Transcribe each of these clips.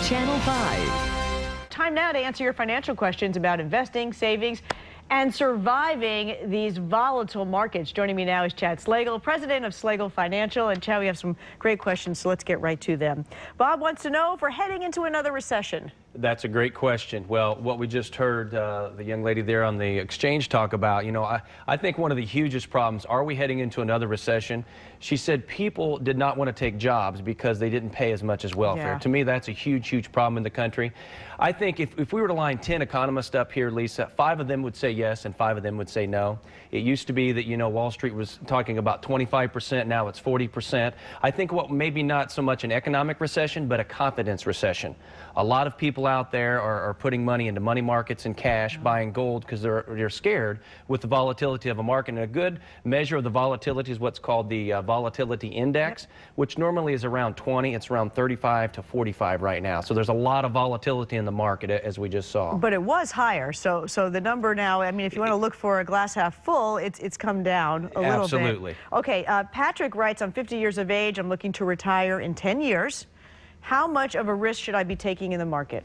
Channel 5. Time now to answer your financial questions about investing, savings, and surviving these volatile markets. Joining me now is Chad Slagle, president of Slagle Financial. And Chad, we have some great questions, so let's get right to them. Bob wants to know if we're heading into another recession. That's a great question. Well, what we just heard the young lady there on the exchange talk about, I think one of the hugest problems, are we heading into another recession? She said people did not want to take jobs because they didn't pay as much as welfare. Yeah. To me, that's a huge, huge problem in the country. I think if we were to line 10 economists up here, Lisa, 5 of them would say yes and 5 of them would say no. It used to be that, Wall Street was talking about 25%, now it's 40%. I think what maybe not so much an economic recession, but a confidence recession. A lot of people out there are putting money into money markets and cash, buying gold because they're scared with the volatility of a market. And a good measure of the volatility is what's called the volatility index, which normally is around 20. It's around 35 to 45 right now. So there's a lot of volatility in the market, as we just saw. But it was higher. So the number now, I mean, if you want to look for a glass half full, it's come down a little bit. Absolutely. Okay, Patrick writes, I'm 50 years of age. I'm looking to retire in 10 years. How much of a risk should I be taking in the market?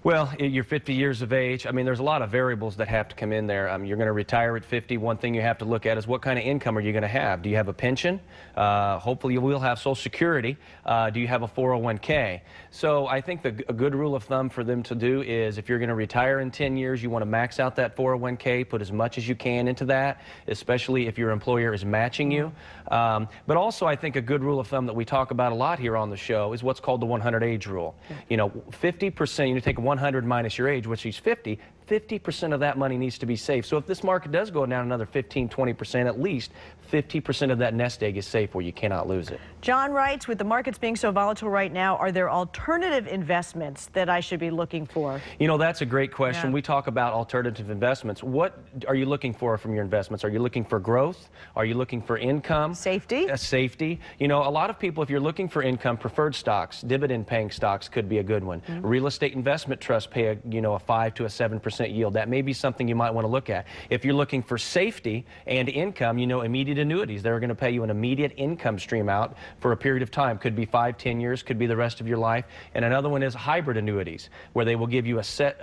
Well, you're 50 years of age. I mean, there's a lot of variables that have to come in there. You're going to retire at 50. One thing you have to look at is what kind of income are you going to have? Do you have a pension? Hopefully you will have Social Security. Do you have a 401k? So I think a good rule of thumb for them to do is if you're going to retire in 10 years, you want to max out that 401k, put as much as you can into that, especially if your employer is matching you. But also I think a good rule of thumb that we talk about a lot here on the show is what's called the 100 age rule. 50%, you take 100 minus your age, which is 50, 50% of that money needs to be safe. So if this market does go down another 15, 20%, at least 50% of that nest egg is safe where you cannot lose it. John writes, with the markets being so volatile right now, are there alternative investments that I should be looking for? That's a great question. Yeah. We talk about alternative investments. What are you looking for from your investments? Are you looking for growth? Are you looking for income? Safety? Safety. A lot of people, if you're looking for income, preferred stocks, dividend-paying stocks could be a good one. Real estate investment trusts pay a 5 to a 7% yield. That may be something you might want to look at. If you're looking for safety and income, immediate annuities. They're going to pay you an immediate income stream out for a period of time. Could be 5, 10 years, could be the rest of your life. And another one is hybrid annuities, where they will give you a set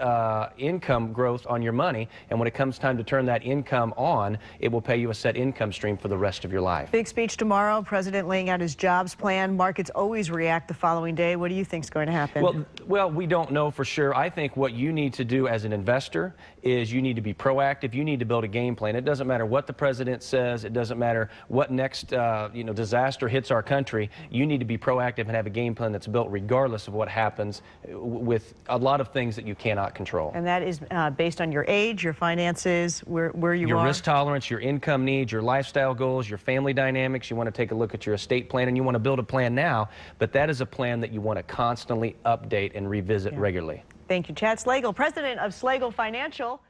income growth on your money, and when it comes time to turn that income on, it will pay you a set income stream for the rest of your life. Big speech tomorrow, President laying out his jobs plan. Markets always react the following day. What do you think is going to happen? Well, we don't know for sure. I think what you need to do as an investor is you need to be proactive. You need to build a game plan. It doesn't matter what the president says. It doesn't matter what next disaster hits our country. You need to be proactive and have a game plan that's built regardless of what happens with a lot of things that you cannot control. And that is based on your age, your finances, where you are. Your risk tolerance, your income needs, your lifestyle goals, your family dynamics. You want to take a look at your estate plan, and you want to build a plan now, but that is a plan that you want to constantly update and revisit regularly. Thank you, Chad Slagle, president of Slagle Financial.